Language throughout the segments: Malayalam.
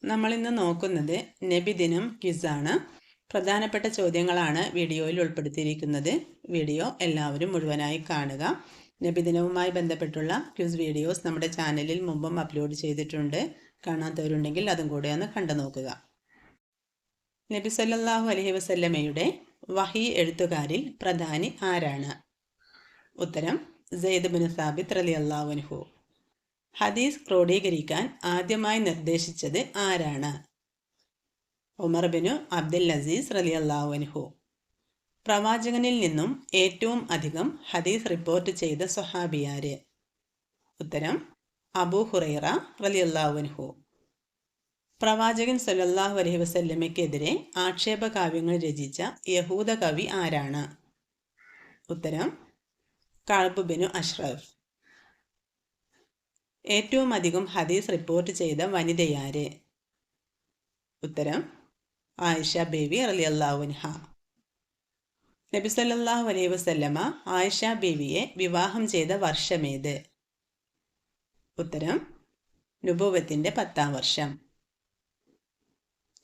നമ്മളിന്ന് നോക്കുന്നത് നബിദിനം ക്വിസാണ്. പ്രധാനപ്പെട്ട ചോദ്യങ്ങളാണ് വീഡിയോയിൽ ഉൾപ്പെടുത്തിയിരിക്കുന്നത്. വീഡിയോ എല്ലാവരും മുഴുവനായി കാണുക. നബിദിനവുമായി ബന്ധപ്പെട്ടുള്ള ക്വിസ് വീഡിയോസ് നമ്മുടെ ചാനലിൽ മുമ്പും അപ്ലോഡ് ചെയ്തിട്ടുണ്ട്. കാണാത്തവരുണ്ടെങ്കിൽ അതും കൂടെ ഒന്ന് കണ്ടു നോക്കുക. നബി സല്ലല്ലാഹു അലൈഹി വസല്ലമയുടെ വഹി എഴുത്തുകാരിൽ പ്രധാനി ആരാണ്? ഉത്തരം സെയ്ദ് ബിൻ സാബിത്ത് റളിയല്ലാഹു അൻഹു. ഹദീസ് ക്രോഡീകരിക്കാൻ ആദ്യമായി നിർദ്ദേശിച്ചത് ആരാണ്? ഉമർ ബിനു അബ്ദുൽ അസീസ് റളിയല്ലാഹു അൻഹു. പ്രവാചകനിൽ നിന്നും ഏറ്റവും അധികം ഹദീസ് റിപ്പോർട്ട് ചെയ്ത സ്വഹാബിയാര്? ഉത്തരം അബൂ ഹുറൈറ റളിയല്ലാഹു അൻഹു. പ്രവാചകൻ സല്ലല്ലാഹു അലൈഹി വസല്ലമയ്ക്കെതിരെ ആക്ഷേപകാവ്യങ്ങൾ രചിച്ച യഹൂദ കവി ആരാണ്? ഉത്തരം കഅബ് ബിനു അഷ്റഫ്. ഏറ്റവും അധികം ഹദീസ് റിപ്പോർട്ട് ചെയ്ത വനിതയാര്? ഉത്തരം ആയിഷ ബീവി റളിയല്ലാഹു അൻഹ. നബി സല്ലല്ലാഹു അലൈഹി വസല്ലമ ആയിഷ ബീവിയെ വിവാഹം ചെയ്ത വർഷമേത്? ഉത്തരം നുബുവത്തിന്റെ 10ാം വർഷം.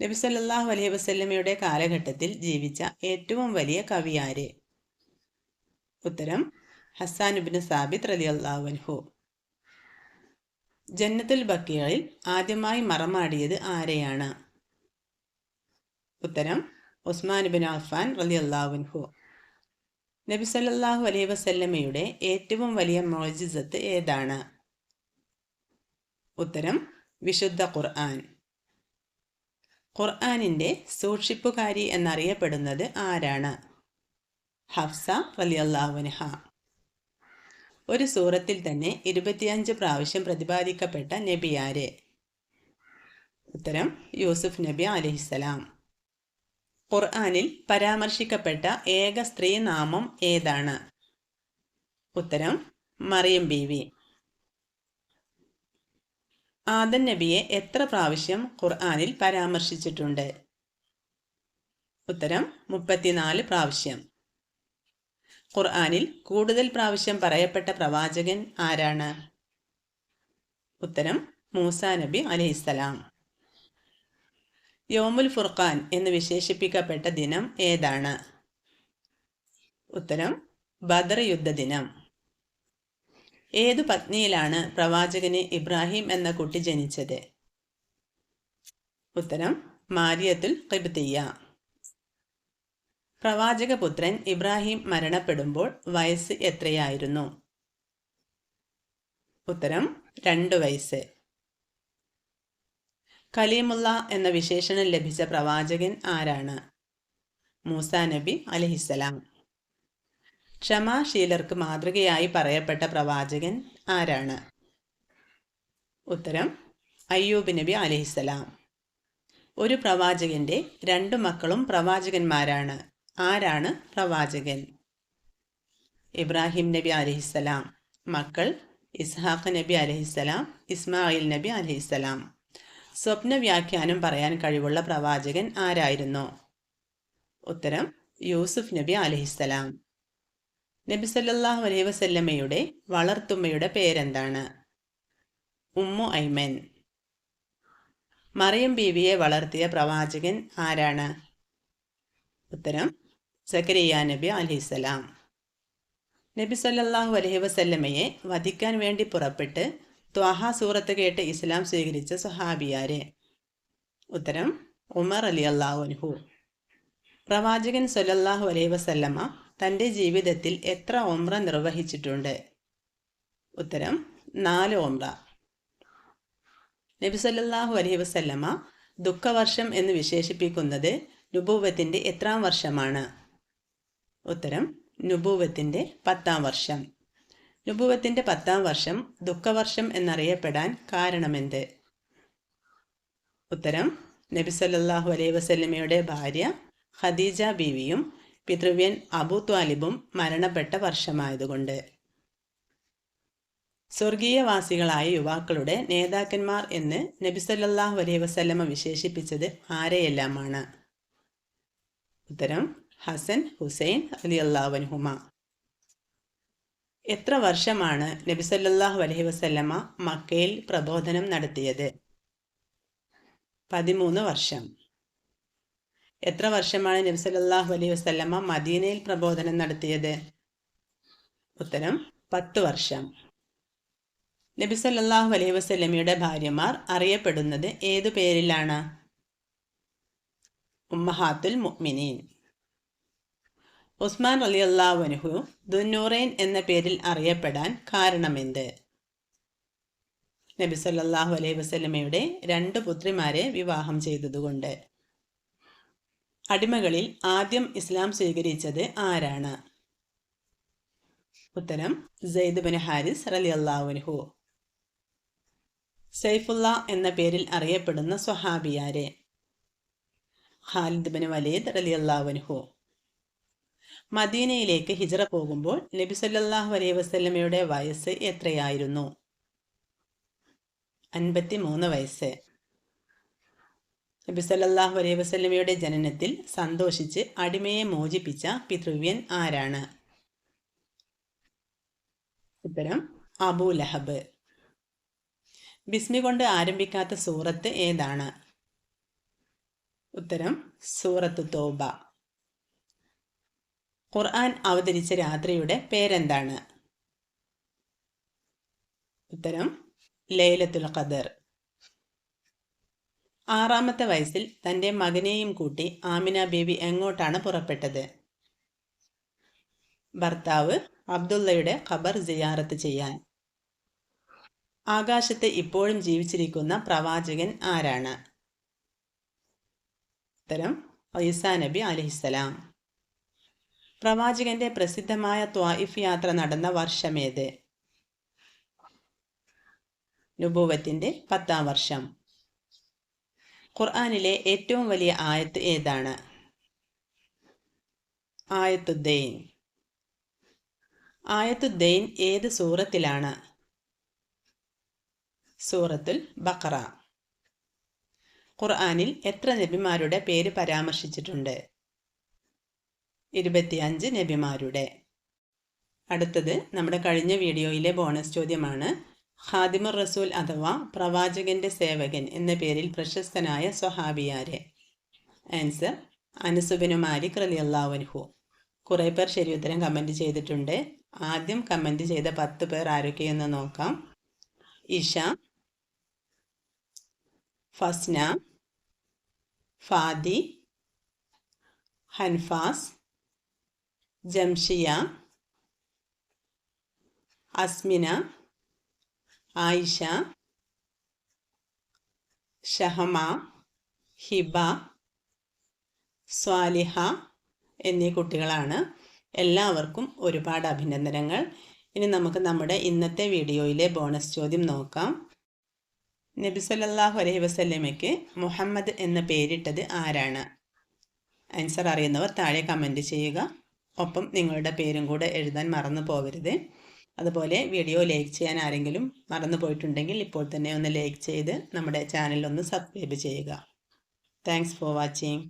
നബി സല്ലല്ലാഹു അലൈഹി വസല്ലമയുടെ കാലഘട്ടത്തിൽ ജീവിച്ച ഏറ്റവും വലിയ കവിയാര്? ഉത്തരം ഹസ്സാൻ ഇബ്നു സാബിത്ത് റളിയല്ലാഹു അൻഹു. ജന്നത്തുൽ ബഖീയിൽ ആദ്യമായി മറമാടിയത് ആരെയാണ്? ഉത്തരം ഉസ്മാൻ ഇബ്നു അഫ്ഫാൻ റളിയല്ലാഹു അൻഹു. നബി സല്ലല്ലാഹു അലൈഹി വസല്ലമയുടെ ഏറ്റവും വലിയ മുഅ്ജിസത്ത് ഏതാണ്? ഉത്തരം വിശുദ്ധ ഖുർആൻ. ഖുർആനിന്റെ സൂക്ഷിപ്പുകാരി എന്നറിയപ്പെടുന്നത് ആരാണ്? ഹഫ്സ റളിയല്ലാഹു അൻഹ. ഒരു സൂറത്തിൽ തന്നെ 25 പ്രാവശ്യം പ്രതിപാദിക്കപ്പെട്ട നബിയാര്? ഉത്തരം യൂസുഫ് നബി അലൈഹിസ്സലാം. ഖുർആനിൽ പരാമർശിക്കപ്പെട്ട ഏക സ്ത്രീ നാമം ഏതാണ്? ഉത്തരം മറിയം ബീവി. ആദം നബിയെ എത്ര പ്രാവശ്യം ഖുർആനിൽ പരാമർശിച്ചിട്ടുണ്ട്? ഉത്തരം 34 പ്രാവശ്യം. ഖുർആനിൽ കൂടുതൽ പ്രാവശ്യം പറയപ്പെട്ട പ്രവാചകൻ ആരാണ്? ഉത്തരം മൂസാ നബി അലൈഹിസ്സലാം. യൗമുൽ ഫുർഖാൻ എന്ന് വിശേഷിപ്പിക്കപ്പെട്ട ദിനം ഏതാണ്? ഉത്തരം ബദർ യുദ്ധദിനം. ഏതു പത്നിയിലാണ് പ്രവാചകന് ഇബ്രാഹിം എന്ന കുട്ടി ജനിച്ചത്? ഉത്തരം മാരിയത്തുൽ ഖിബ്തിയ്യ. പ്രവാചകപുത്രൻ ഇബ്രാഹിം മരണപ്പെടുമ്പോൾ വയസ്സ് എത്രയായിരുന്നു? ഉത്തരം 2 വയസ്സ്. കലീമുള്ള എന്ന വിശേഷണം ലഭിച്ച പ്രവാചകൻ ആരാണ്? മൂസാ നബി അലൈഹിസ്സലാം. ക്ഷമാശീലർക്ക് മാതൃകയായി പറയപ്പെട്ട പ്രവാചകൻ ആരാണ്? ഉത്തരം അയ്യൂബ് നബി അലൈഹിസ്സലാം. ഒരു പ്രവാചകന്റെ 2 മക്കളും പ്രവാചകന്മാരാണ്. ആരാണ് പ്രവാചകൻ? ഇബ്രാഹിം നബി അലൈഹിസ്സലാം. മക്കൾ ഇസ്ഹാഖ് നബി അലൈഹിസ്സലാം, ഇസ്മായിൽ നബി അലൈഹിസ്സലാം. സ്വപ്ന വ്യാഖ്യാനം പറയാൻ കഴിവുള്ള പ്രവാചകൻ ആരായിരുന്നു? ഉത്തരം യൂസുഫ് നബി അലൈഹിസ്സലാം. നബി സല്ലല്ലാഹു അലൈഹി വസല്ലമയുടെ വളർത്തുമ്മയുടെ പേരെന്താണ്? ഉമ്മു ഐമൻ. മറിയം ബീവിയെ വളർത്തിയ പ്രവാചകൻ ആരാണ്? ഉത്തരം സക്കരിയ നബി അലൈഹിസ്സലാം. നബി സല്ലല്ലാഹു അലൈഹി വസല്ലമയെ വധിക്കാൻ വേണ്ടി പുറപ്പെട്ട് ത്വാഹ സൂറത്ത് കേട്ട് ഇസ്ലാം സ്വീകരിച്ച സ്വഹാബിയാര്? ഉത്തരം ഉമർ റളിയല്ലാഹു അൻഹു. പ്രവാചകൻ സല്ലല്ലാഹു അലൈഹി വസല്ലമ തൻ്റെ ജീവിതത്തിൽ എത്ര ഉംറ നിർവഹിച്ചിട്ടുണ്ട്? ഉത്തരം 4 ഉംറ. നബി സല്ലല്ലാഹു അലൈഹി വസല്ലമ ദുഃഖവർഷം എന്ന് വിശേഷിപ്പിക്കുന്നത് നുബുവത്തിന്റെ എത്രാം വർഷമാണ്? ഉത്തരം നുബുവത്തിന്റെ 10ാം വർഷം. നുബുവത്തിന്റെ 10ാം വർഷം ദുഃഖവർഷം എന്നറിയപ്പെടാൻ കാരണമെന്ത്? ഉത്തരം നബി സല്ലല്ലാഹു അലൈഹി വസല്ലമയുടെ ഭാര്യ ഖദീജ ബീവിയും പിതൃവ്യൻ അബൂ ത്വാലിബും മരണപ്പെട്ട വർഷമായതുകൊണ്ട്. സ്വർഗീയവാസികളായ യുവാക്കളുടെ നേതാക്കന്മാർ എന്ന് നബി സല്ലല്ലാഹു അലൈഹി വസല്ലമ വിശേഷിപ്പിച്ചത് ആരെയെല്ലാമാണ്? ഉത്തരം ഹസൻ ഹുസൈൻ റളിയല്ലാഹു അൻഹുമ. എത്ര വർഷമാണ് നബി സല്ലല്ലാഹു അലൈഹി വസല്ലമ മക്കയിൽ പ്രബോധനം നടത്തിയത്? 13 വർഷം. എത്ര വർഷമാണ് നബി സല്ലല്ലാഹു അലൈഹി വസല്ലമ മദീനയിൽ പ്രബോധനം നടത്തിയത്? ഉത്തരം 10 വർഷം. നബി സല്ലല്ലാഹു അലൈഹി വസല്ലമയുടെ ഭാര്യമാർ അറിയപ്പെടുന്നത് ഏതു പേരിലാണ്? ഉമ്മഹാത്തുൽ മുഅ്മിനീൻ. ഉസ്മാൻ റളിയല്ലാഹു അൻഹു ദുന്നൂറൈൻ എന്ന പേരിൽ അറിയപ്പെടാൻ കാരണമെന്ത്? നബി സല്ലല്ലാഹു അലൈഹി വസല്ലമയുടെ 2 പുത്രിമാരെ വിവാഹം ചെയ്തതുകൊണ്ട്. അടിമകളിൽ ആദ്യം ഇസ്ലാം സ്വീകരിച്ചത് ആരാണ്? ഉത്തരം സെയ്ദ് ബിൻ ഹാരിസ് റളിയല്ലാഹു അൻഹു. സൈഫുള്ള എന്ന പേരിൽ അറിയപ്പെടുന്ന സ്വഹാബിയാരെ? ഖാലിദ് ബിൻ വലീദ് റളിയല്ലാഹു അൻഹു. മദീനയിലേക്ക് ഹിജ്റ പോകുമ്പോൾ നബി സല്ലല്ലാഹു അലൈഹി വസല്ലമയുടെ വയസ്സ് എത്രയായിരുന്നു? 53 വയസ്സ്. നബി സല്ലല്ലാഹു അലൈഹി വസല്ലമയുടെ ജനനത്തിൽ സന്തോഷിച്ച് അടിമയെ മോചിപ്പിച്ച പിതൃവ്യൻ ആരാണ്? ഉത്തരം അബൂ ലഹബ്. ബിസ്മി കൊണ്ട് ആരംഭിക്കാത്ത സൂറത്ത് ഏതാണ്? ഉത്തരം സൂറത്ത് തൗബ. ഖുർആൻ അവതരിച്ച രാത്രിയുടെ പേരെന്താണ്? ഉത്തരം ലൈലത്തുൽ ഖദർ. 6-ാമത്തെ വയസ്സിൽ തൻ്റെ മകനെയും കൂട്ടി ആമിന ബീവി എങ്ങോട്ടാണ് പുറപ്പെട്ടത്? ഭർത്താവ് അബ്ദുള്ളയുടെ ഖബർ സിയാറത്ത് ചെയ്യാൻ. ആകാശത്ത് ഇപ്പോഴും ജീവിച്ചിരിക്കുന്ന പ്രവാചകൻ ആരാണ്? ഉത്തരം ഈസാ നബി അലൈഹിസ്സലാം. പ്രവാചകന്റെ പ്രസിദ്ധമായ ത്വായിഫ് യാത്ര നടന്ന വർഷമേത്? നുബുവത്തിന്റെ 10-ാം വർഷം. ഖുർആനിലെ ഏറ്റവും വലിയ ആയത്ത് ഏതാണ്? ആയത്തുദ്ദൈൻ. ആയത്തുദ്ദൈൻ ഏത് സൂറത്തിലാണ്? സൂറത്തുൽ ബഖറ. ഖുർആനിൽ എത്ര നബിമാരുടെ പേര് പരാമർശിച്ചിട്ടുണ്ട്? 25 നബിമാരുടെ. അടുത്തത് നമ്മുടെ കഴിഞ്ഞ വീഡിയോയിലെ ബോണസ് ചോദ്യമാണ്. ഖാദിമുർ റസൂൽ അഥവാ പ്രവാചകന്റെ സേവകൻ എന്ന പേരിൽ പ്രശസ്തനായ സ്വഹാബിയാരെ? ആൻസർ അനസ് ബിൻ മാലിക് റളിയല്ലാഹു അൻഹു. കുറേ പേർ ശരിയുത്തരം കമൻറ്റ് ചെയ്തിട്ടുണ്ട്. ആദ്യം കമൻറ്റ് ചെയ്ത 10 പേർ ആരൊക്കെയെന്ന് നോക്കാം. ഇഷ, ഫസ്ന, ഫാദി, ഹൻഫാസ്, ജംഷിയ, അസ്മിന, ആയിഷ, ഷഹമ, ഹിബ, സ്വാലിഹ എന്നീ കുട്ടികളാണ്. എല്ലാവർക്കും ഒരുപാട് അഭിനന്ദനങ്ങൾ. ഇനി നമുക്ക് നമ്മുടെ ഇന്നത്തെ വീഡിയോയിലെ ബോണസ് ചോദ്യം നോക്കാം. നബി സല്ലല്ലാഹു അലൈഹി വസല്ലമയ്ക്ക് മുഹമ്മദ് എന്ന പേരിട്ടത് ആരാണ്? ആൻസർ അറിയുന്നവർ താഴെ കമൻറ്റ് ചെയ്യുക. ഒപ്പം നിങ്ങളുടെ പേരും കൂടെ എഴുതാൻ മറന്നു പോകരുത്. അതുപോലെ വീഡിയോ ലൈക്ക് ചെയ്യാൻ ആരെങ്കിലും മറന്നു പോയിട്ടുണ്ടെങ്കിൽ ഇപ്പോൾ തന്നെ ഒന്ന് ലൈക്ക് ചെയ്ത് നമ്മുടെ ചാനൽ ഒന്ന് സബ്സ്ക്രൈബ് ചെയ്യുക. Thanks for watching.